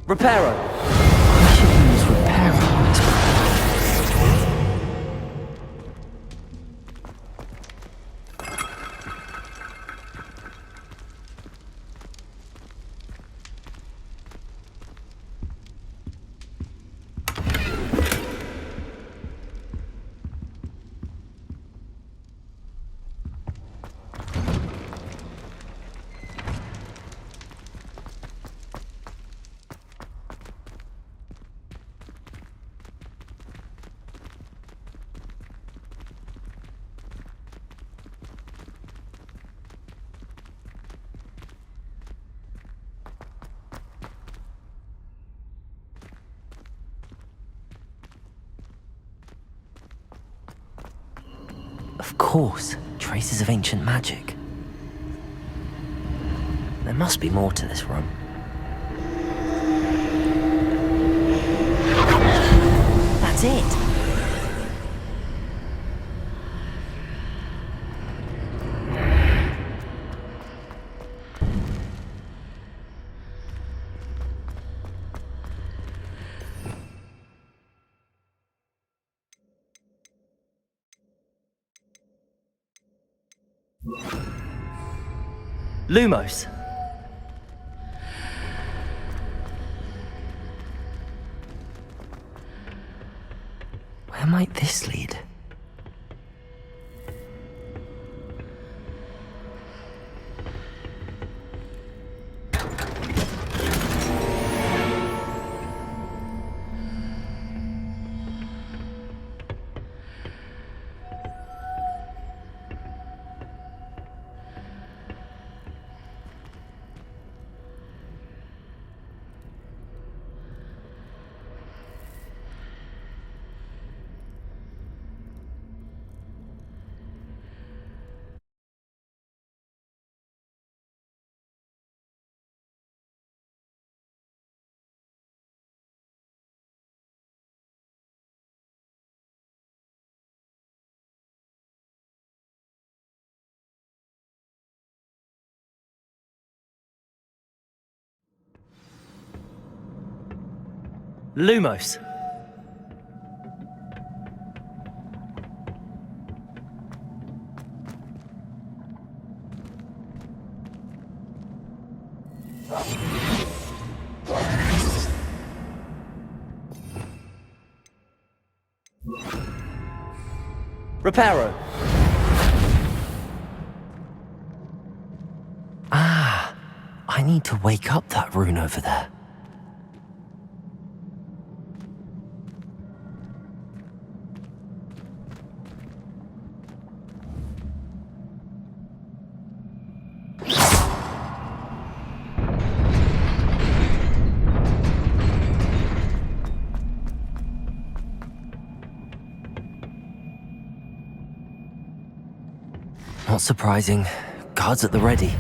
Reparo! I should use Reparo. Of course, traces of ancient magic. There must be more to this room. That's it! Lumos. Where might this lead? Lumos. Reparo. Ah, I need to wake up that rune over there. Not surprising. Guards at the ready.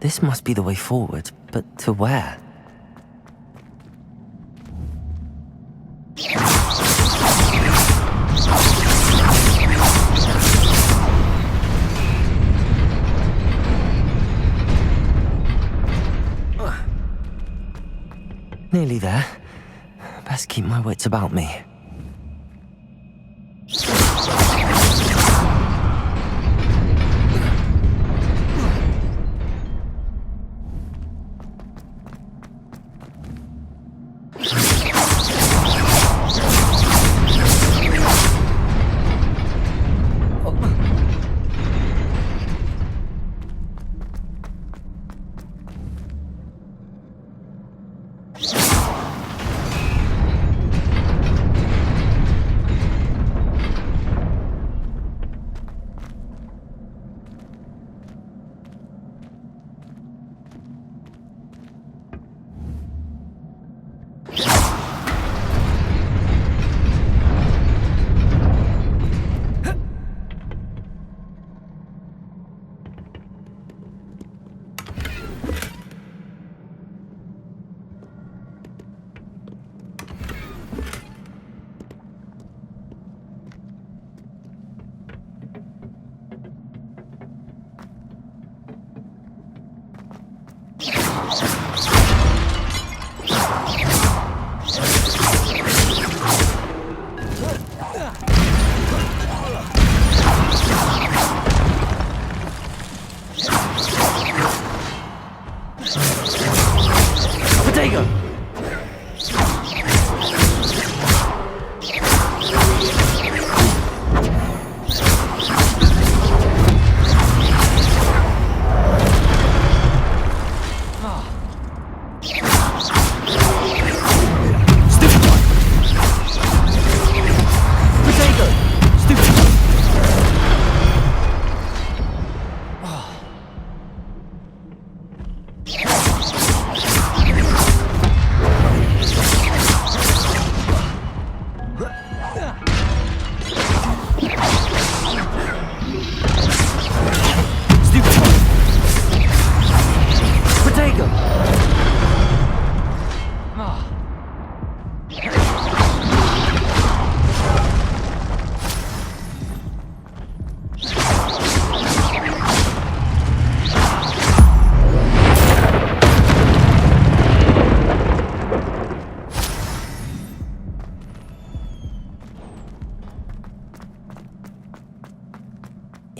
This must be the way forward, but to where? Nearly there. Best keep my wits about me.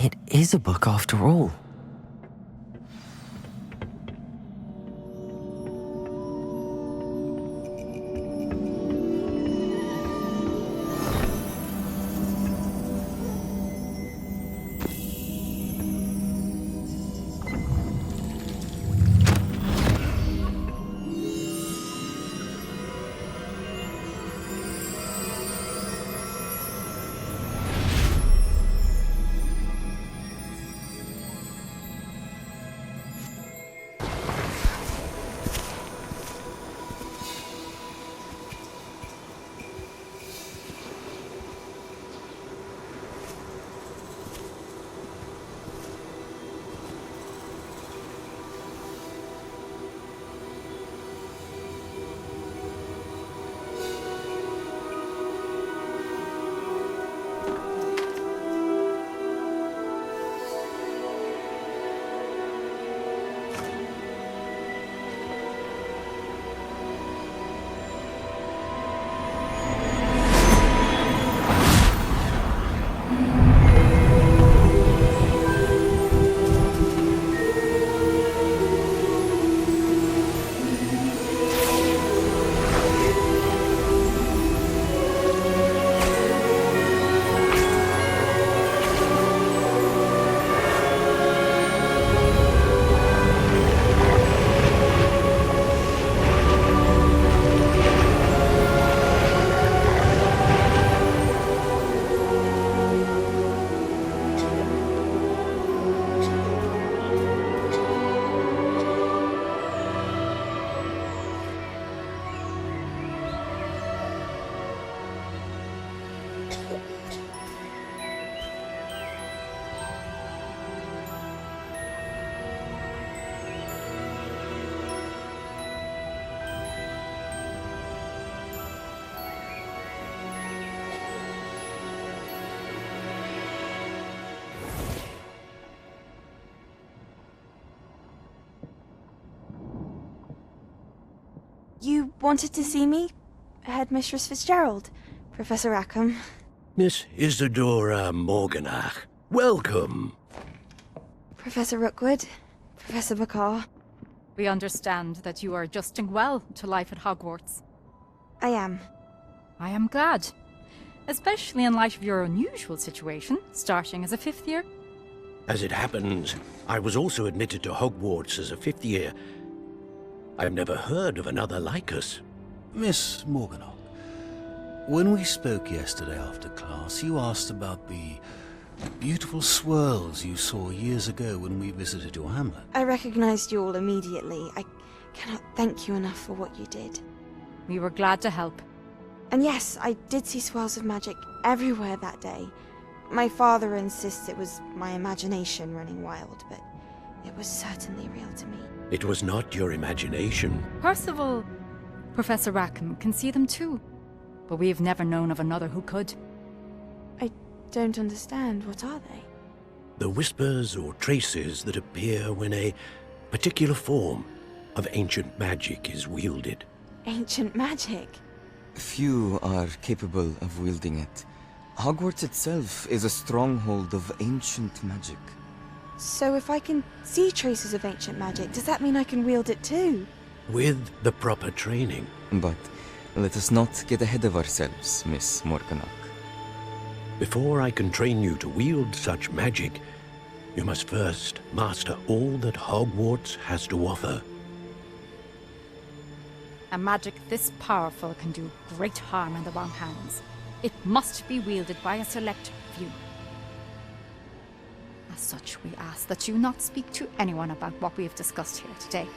It is a book after all. You wanted to see me? Headmistress Fitzgerald, Professor Rackham. Miss Isadora Morganach, welcome. Professor Rookwood, Professor Bakar. We understand that you are adjusting well to life at Hogwarts. I am. I am glad. Especially in light of your unusual situation, starting as a 5th year. As it happens, I was also admitted to Hogwarts as a 5th year. I've never heard of another like us. Miss Morganach, when we spoke yesterday after class, you asked about the beautiful swirls you saw years ago when we visited your hamlet. I recognized you all immediately. I cannot thank you enough for what you did. We were glad to help. And yes, I did see swirls of magic everywhere that day. My father insists it was my imagination running wild, but it was certainly real to me. It was not your imagination. Percival, Professor Rackham can see them too. But we've never known of another who could. I don't understand. What are they? The whispers or traces that appear when a particular form of ancient magic is wielded. Ancient magic? Few are capable of wielding it. Hogwarts itself is a stronghold of ancient magic. So if I can see traces of ancient magic, does that mean I can wield it too? With the proper training. But let us not get ahead of ourselves, Miss Morganach. Before I can train you to wield such magic, you must first master all that Hogwarts has to offer. A magic this powerful can do great harm in the wrong hands. It must be wielded by a select few. As such, we ask that you not speak to anyone about what we have discussed here today.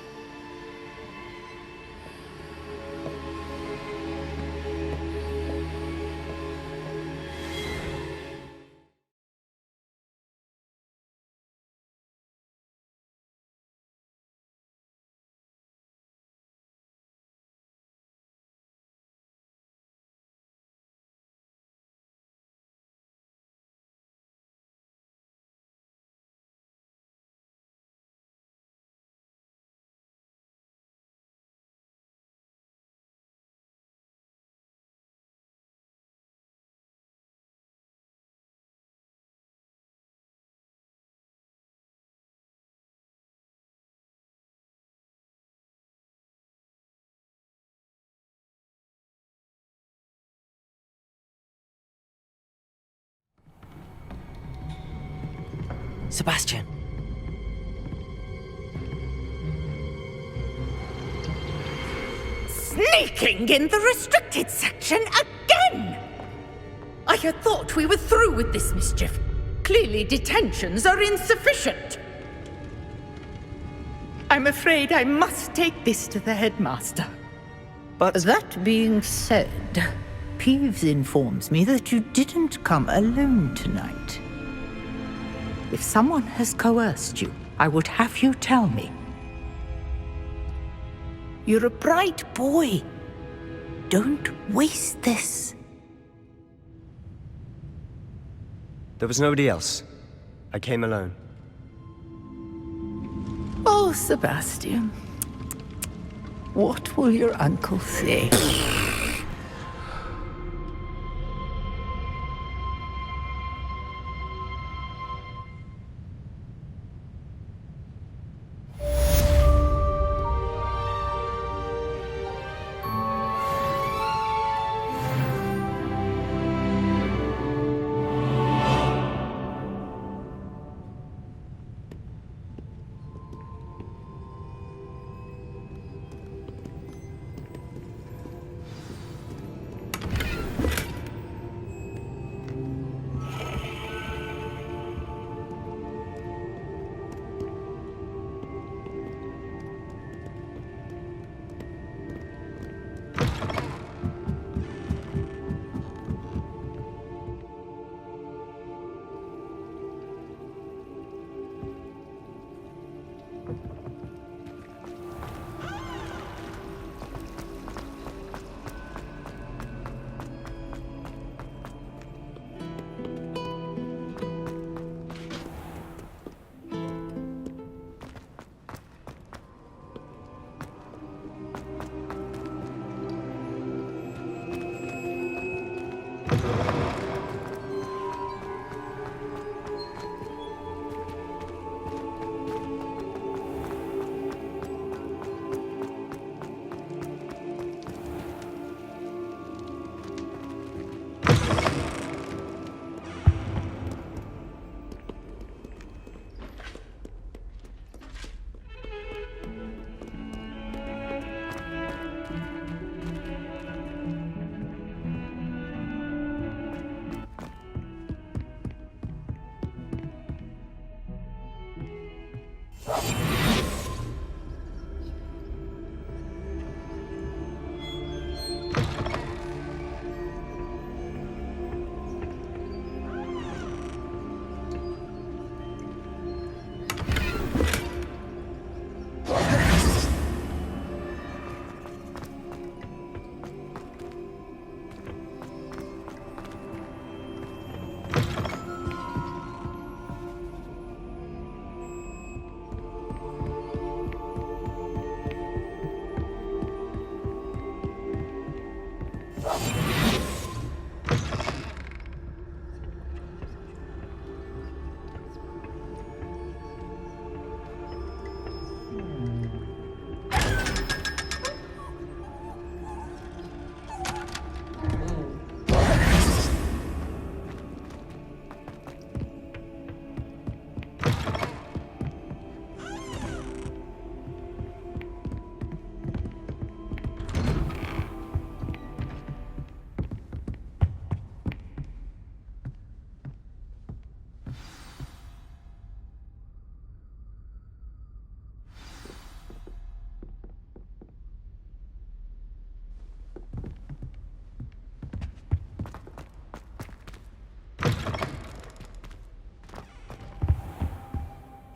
Sebastian. Sneaking in the restricted section again! I had thought we were through with this mischief. Clearly detentions are insufficient. I'm afraid I must take this to the headmaster. But that being said, Peeves informs me that you didn't come alone tonight. If someone has coerced you, I would have you tell me. You're a bright boy. Don't waste this. There was nobody else. I came alone. Oh, Sebastian. What will your uncle say?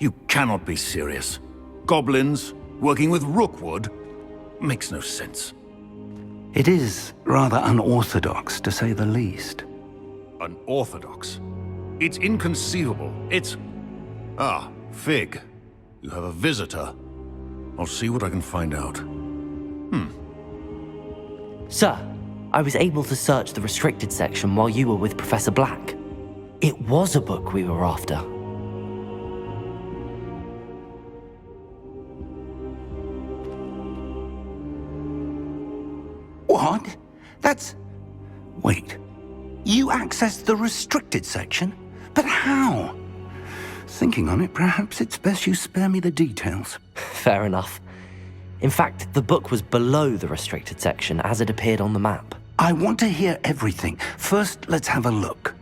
You cannot be serious. Goblins working with Rookwood? Makes no sense. It is rather unorthodox, to say the least. Unorthodox? It's inconceivable. It's... Ah, Fig. You have a visitor. I'll see what I can find out. Sir, I was able to search the restricted section while you were with Professor Black. It was a book we were after. What? That's... Wait. You accessed the restricted section? But how? Thinking on it, perhaps it's best you spare me the details. Fair enough. In fact, the book was below the restricted section as it appeared on the map. I want to hear everything. First, let's have a look.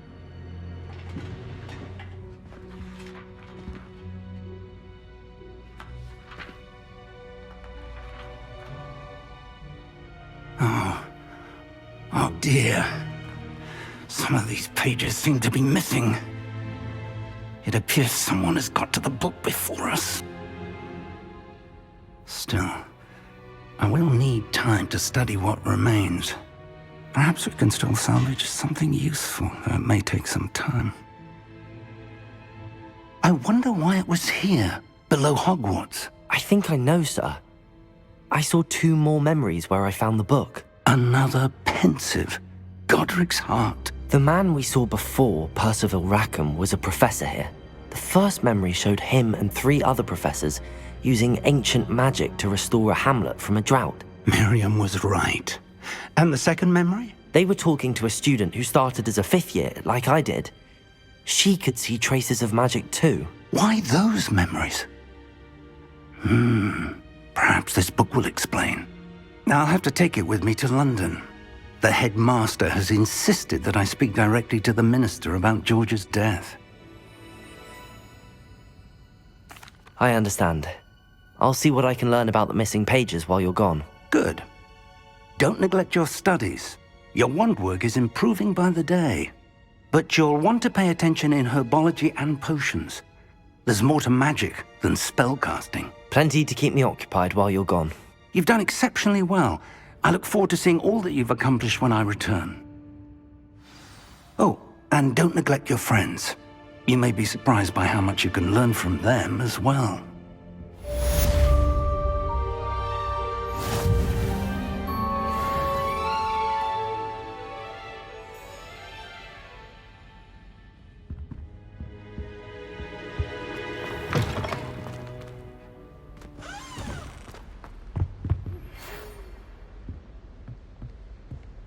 Oh dear. Some of these pages seem to be missing. It appears someone has got to the book before us. Still, I will need time to study what remains. Perhaps we can still salvage something useful, though it may take some time. I wonder why it was here, below Hogwarts. I think I know, sir. I saw 2 more memories where I found the book. Another pensive. Godric's heart. The man we saw before, Percival Rackham, was a professor here. The first memory showed him and 3 other professors using ancient magic to restore a hamlet from a drought. Miriam was right. And the second memory? They were talking to a student who started as a 5th year, like I did. She could see traces of magic too. Why those memories? Perhaps this book will explain. I'll have to take it with me to London. The headmaster has insisted that I speak directly to the minister about George's death. I understand. I'll see what I can learn about the missing pages while you're gone. Good. Don't neglect your studies. Your wand work is improving by the day. But you'll want to pay attention in herbology and potions. There's more to magic than spellcasting. Plenty to keep me occupied while you're gone. You've done exceptionally well. I look forward to seeing all that you've accomplished when I return. Oh, and don't neglect your friends. You may be surprised by how much you can learn from them as well.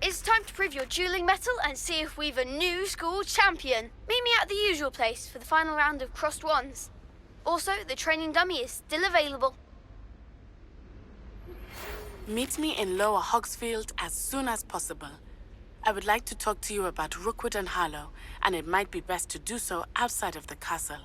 It's time to prove your dueling mettle and see if we've a new school champion. Meet me at the usual place for the final round of crossed wands. Also, the training dummy is still available. Meet me in Lower Hogsfield as soon as possible. I would like to talk to you about Rookwood and Harlow, and it might be best to do so outside of the castle.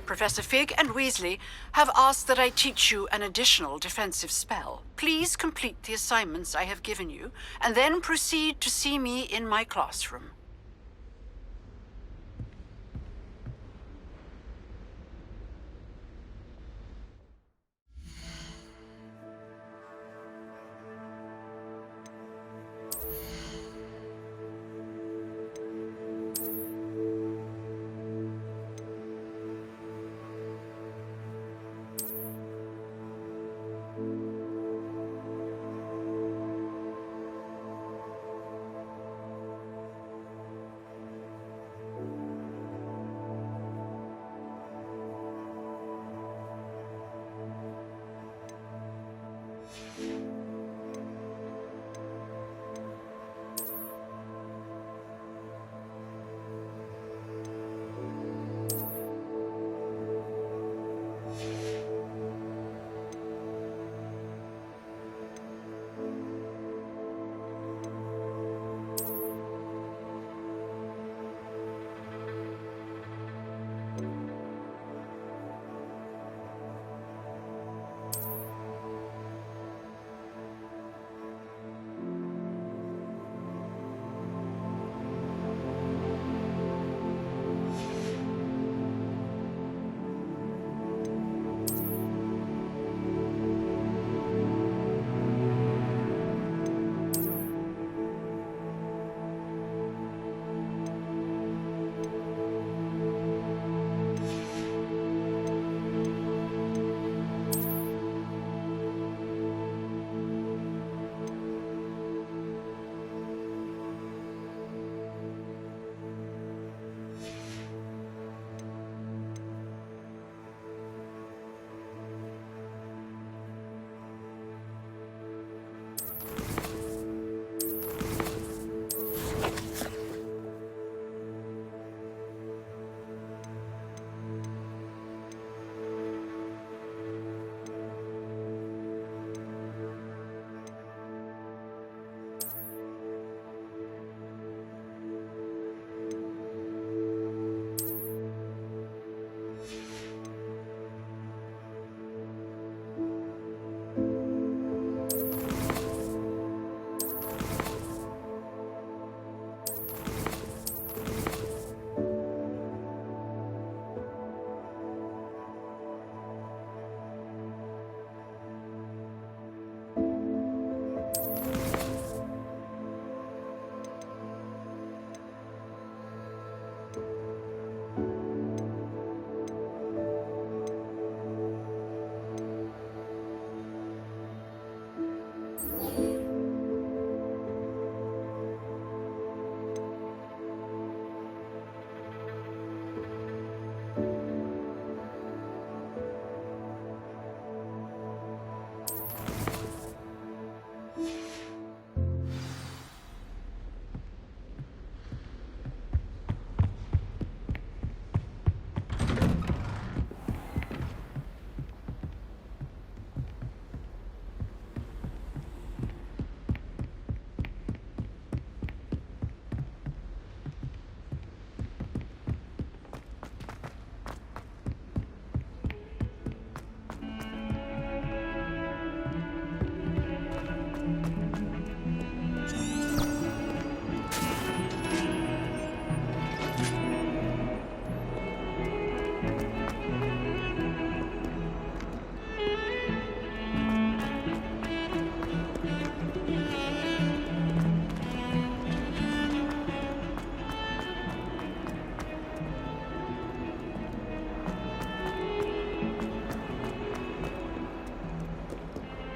Professor Fig and Weasley have asked that I teach you an additional defensive spell. Please complete the assignments I have given you, and then proceed to see me in my classroom.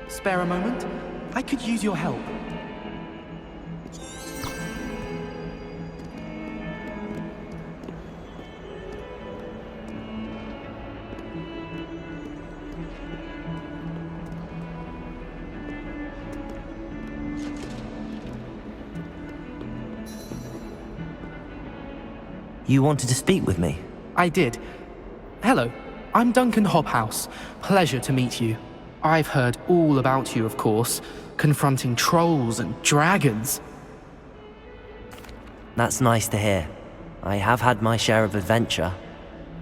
Spare a moment? I could use your help. You wanted to speak with me? I did. Hello, I'm Duncan Hobhouse. Pleasure to meet you. I've heard all about you, of course, confronting trolls and dragons. That's nice to hear. I have had my share of adventure.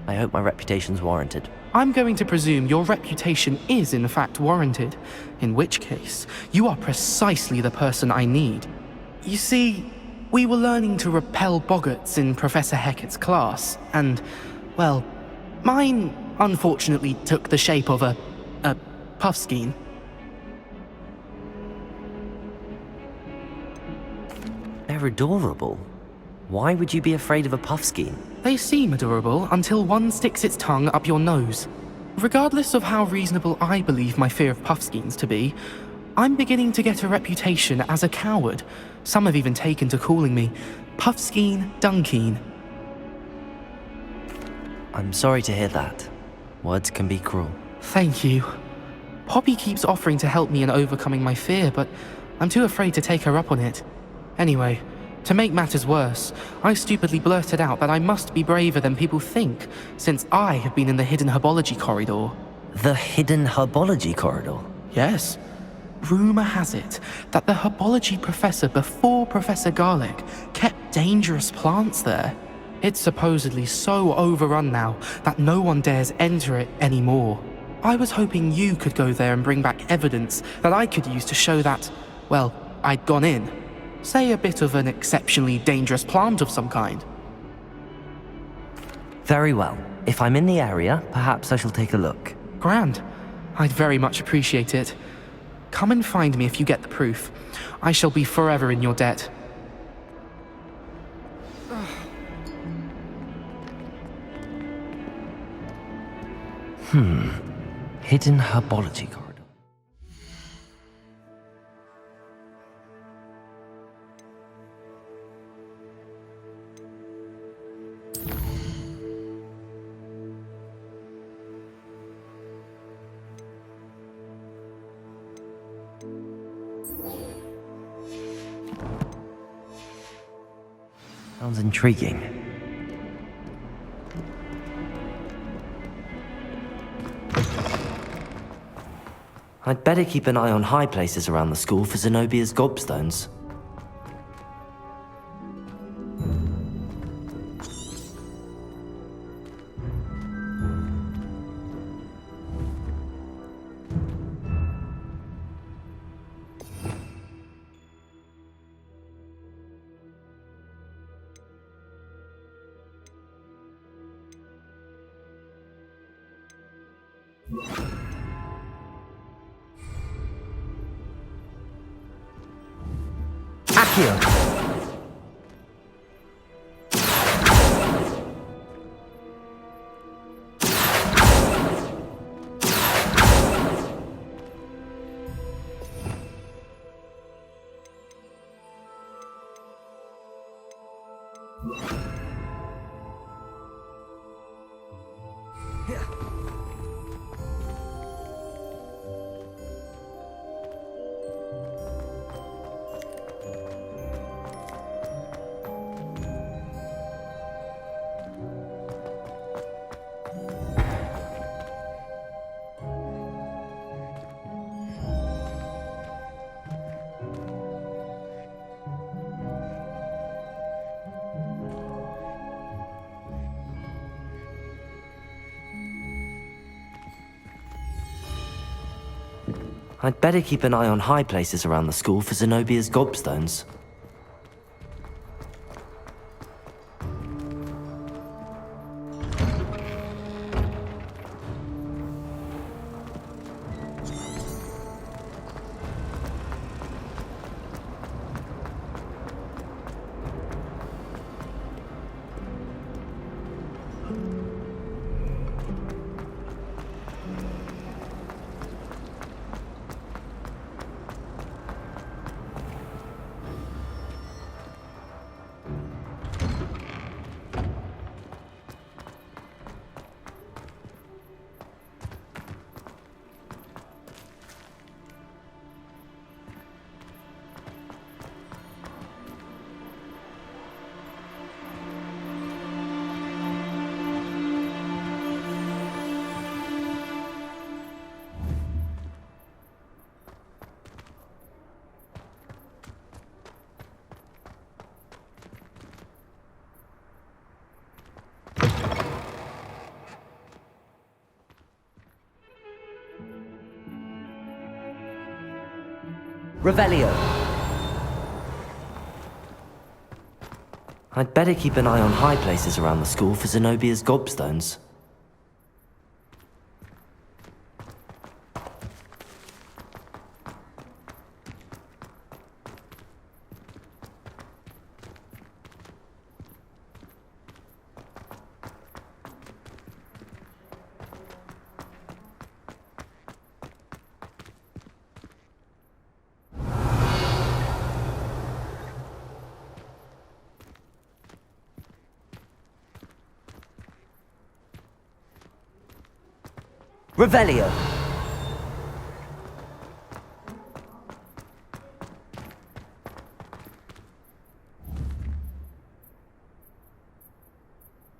I hope my reputation's warranted. I'm going to presume your reputation is in fact warranted, in which case, you are precisely the person I need. You see, we were learning to repel boggarts in Professor Hecat's class, and, well, mine unfortunately took the shape of a puffskein. They're adorable. Why would you be afraid of a puffskein? They seem adorable until one sticks its tongue up your nose. Regardless of how reasonable I believe my fear of puffskeins to be, I'm beginning to get a reputation as a coward. Some have even taken to calling me Puffskein Dunkeen. I'm sorry to hear that. Words can be cruel. Thank you. Poppy keeps offering to help me in overcoming my fear, but I'm too afraid to take her up on it. Anyway, to make matters worse, I stupidly blurted out that I must be braver than people think, since I have been in the hidden herbology corridor. The hidden herbology corridor? Yes. Rumour has it that the herbology professor before Professor Garlic kept dangerous plants there. It's supposedly so overrun now that no one dares enter it anymore. I was hoping you could go there and bring back evidence that I could use to show that, well, I'd gone in. Say a bit of an exceptionally dangerous plant of some kind. Very well. If I'm in the area, perhaps I shall take a look. Grand. I'd very much appreciate it. Come and find me if you get the proof. I shall be forever in your debt. Hidden herbology corridor. Sounds intriguing. I'd better keep an eye on high places around the school for Zenobia's gobstones. Accio! I'd better keep an eye on high places around the school for Zenobia's gobstones. Revelio. I'd better keep an eye on high places around the school for Zenobia's gobstones. Revelio.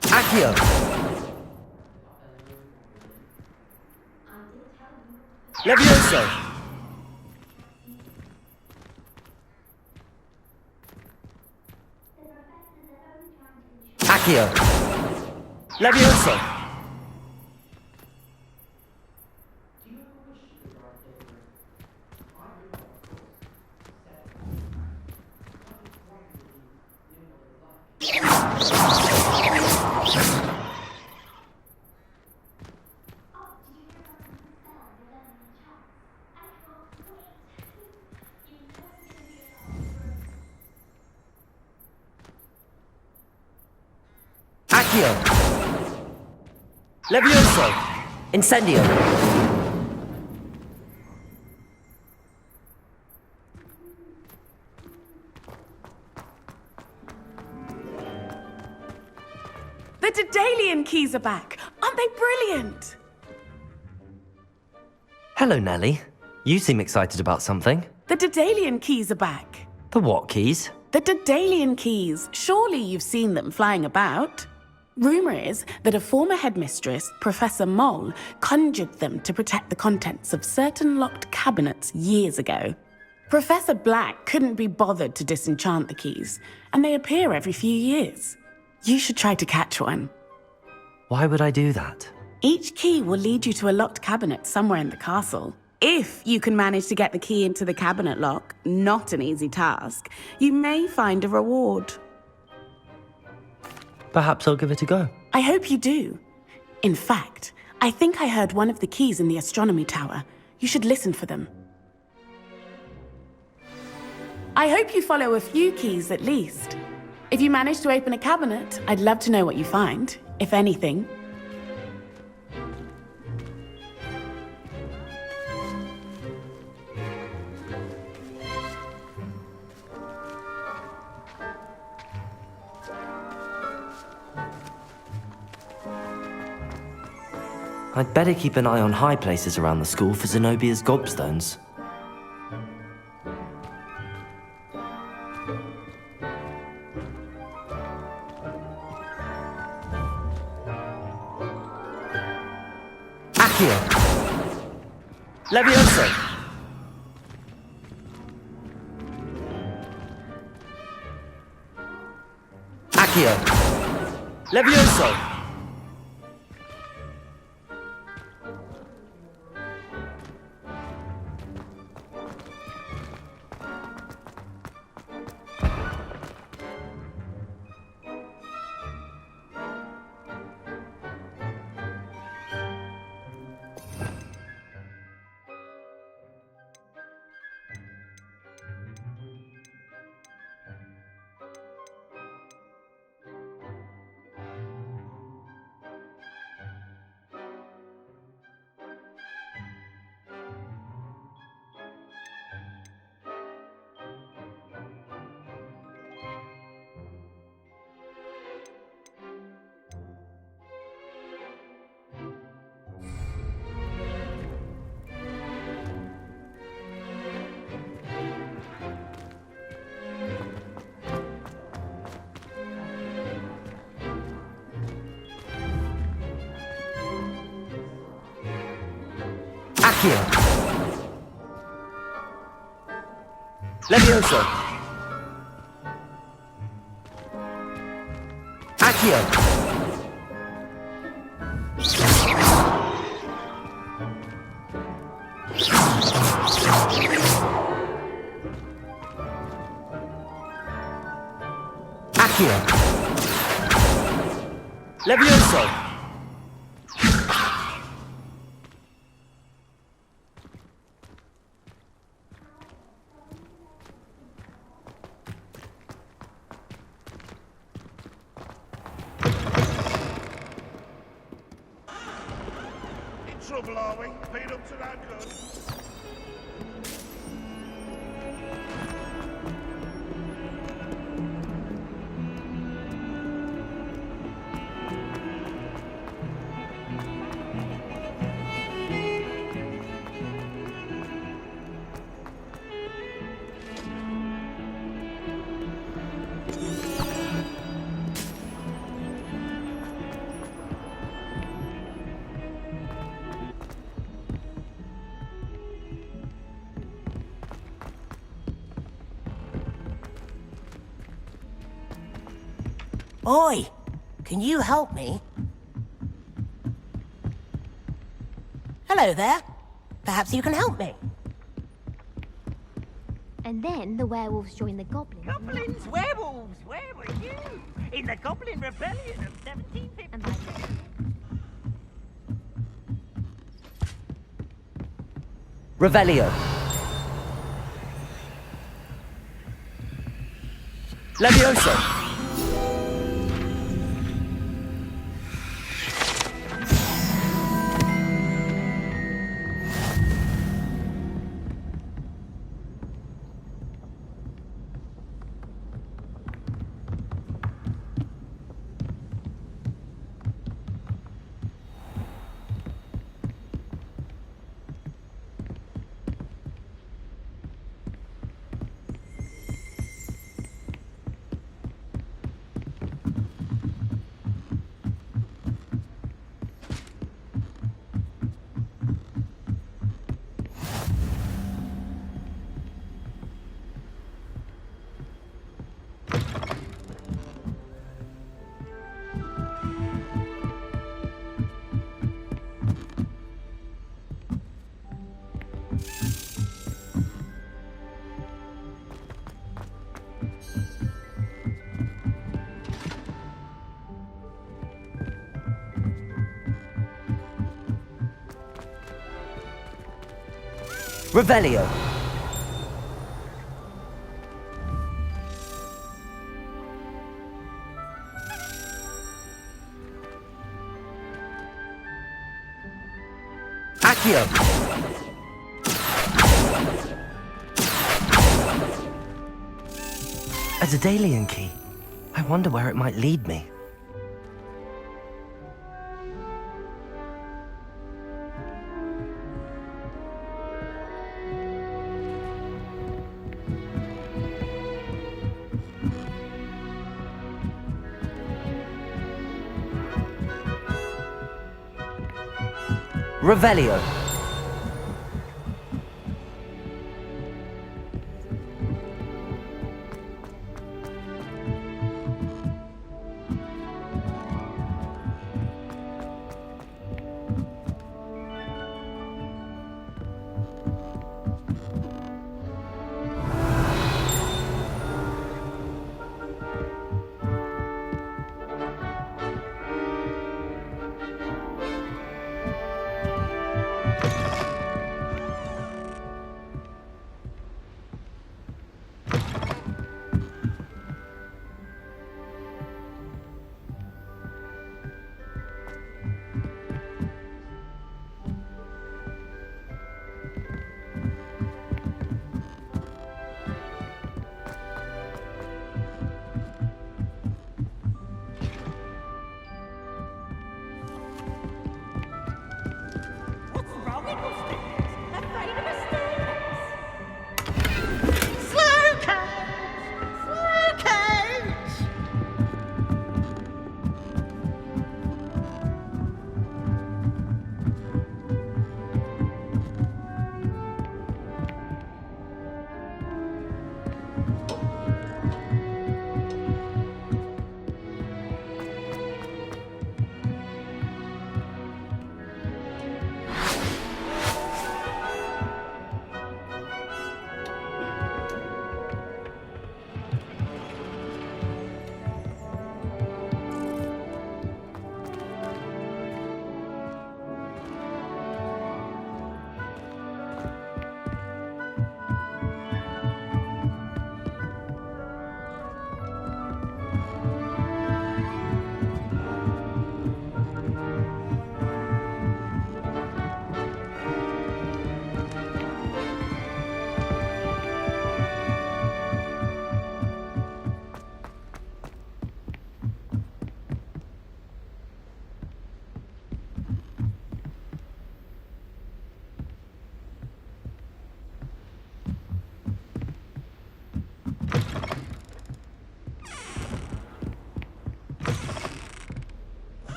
Accio. Levioso. Accio. Levioso. Accio. Levioso. Incendio. The Daedalian keys are back! Aren't they brilliant? Hello, Nellie. You seem excited about something. The Daedalian keys are back. The what keys? The Daedalian keys. Surely you've seen them flying about. Rumour is that a former headmistress, Professor Moll, conjured them to protect the contents of certain locked cabinets years ago. Professor Black couldn't be bothered to disenchant the keys, and they appear every few years. You should try to catch one. Why would I do that? Each key will lead you to a locked cabinet somewhere in the castle. If you can manage to get the key into the cabinet lock, not an easy task, you may find a reward. Perhaps I'll give it a go. I hope you do. In fact, I think I heard one of the keys in the astronomy tower. You should listen for them. I hope you follow a few keys at least. If you manage to open a cabinet, I'd love to know what you find, if anything. I'd better keep an eye on high places around the school for Zenobia's gobstones. Accio. Levioso. Accio. Levioso. Accio. Levioso. Accio. Levioso! Trouble, are we? Been up to no good? Oi! Can you help me? Hello there. Perhaps you can help me. And then the werewolves joined the goblins. Goblins? Werewolves? Where were you? In the Goblin Rebellion of 1750. And by Revelio. Levioso. Revelio. Accio. A Daedalian key. I wonder where it might lead me. Revelio.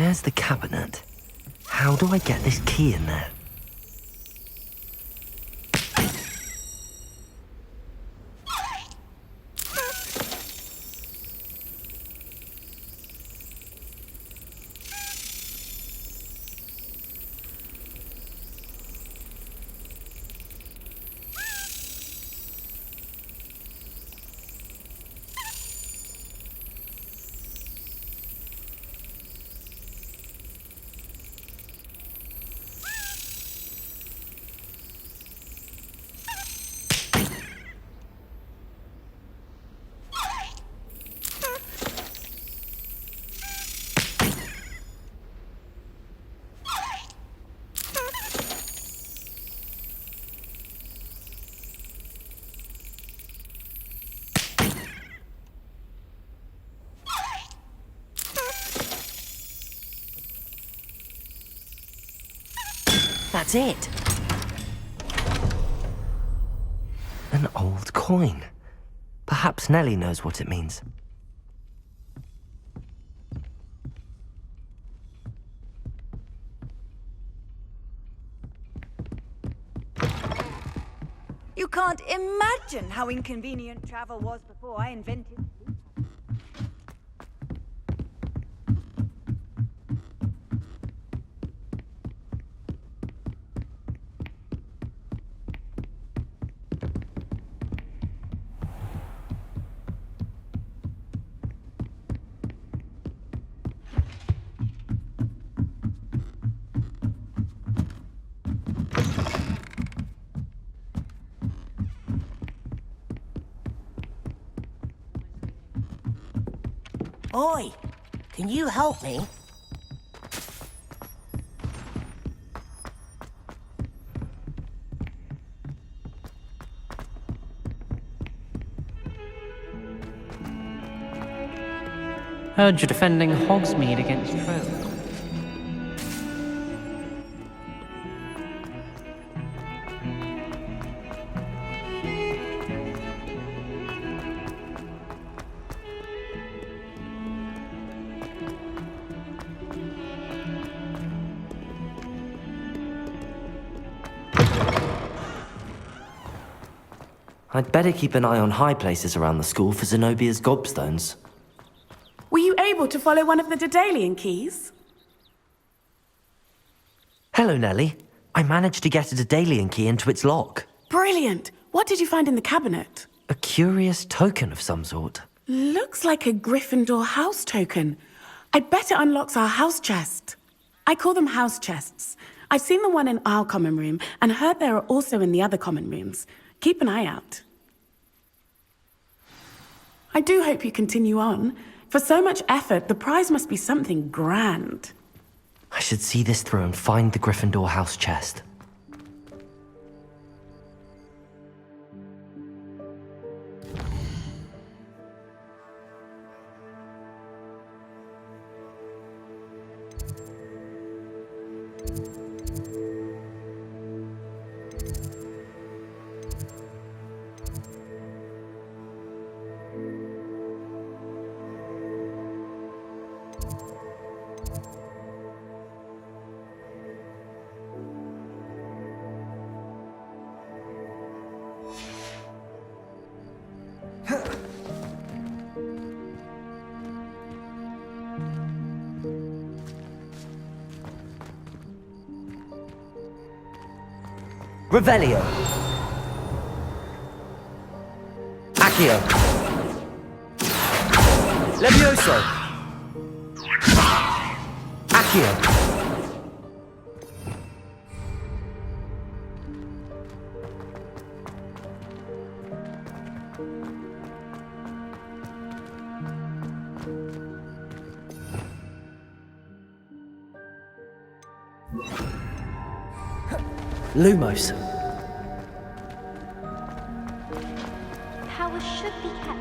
There's the cabinet. How do I get this key in there? That's it. An old coin. Perhaps Nellie knows what it means. You can't imagine how inconvenient travel was before I invented. Oi, can you help me? Heard you're defending Hogsmeade against trolls. I'd better keep an eye on high places around the school for Zenobia's gobstones. Were you able to follow one of the Daedalian keys? Hello, Nellie. I managed to get a Daedalian key into its lock. Brilliant! What did you find in the cabinet? A curious token of some sort. Looks like a Gryffindor house token. I bet it unlocks our house chest. I call them house chests. I've seen the one in our common room and heard there are also in the other common rooms. Keep an eye out. I do hope you continue on. For so much effort, the prize must be something grand. I should see this through and find the Gryffindor house chest. Revelio. Accio. Levioso. Accio. Lumos. Powers should be kept.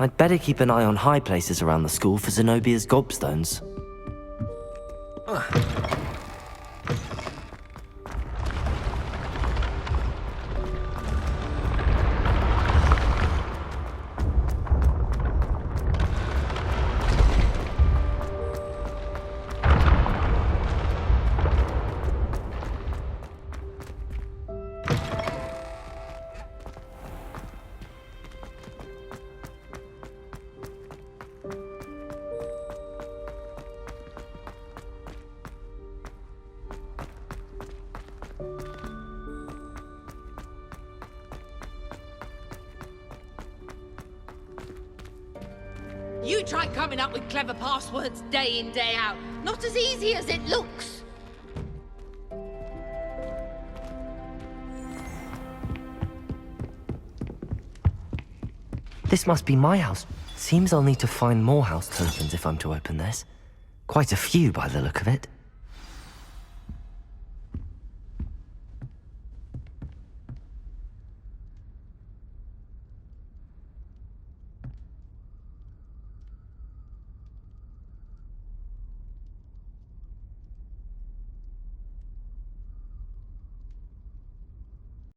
I'd better keep an eye on high places around the school for Zenobia's gobstones. You try coming up with clever passwords day in, day out. Not as easy as it looks. This must be my house. Seems I'll need to find more house tokens if I'm to open this. Quite a few by the look of it.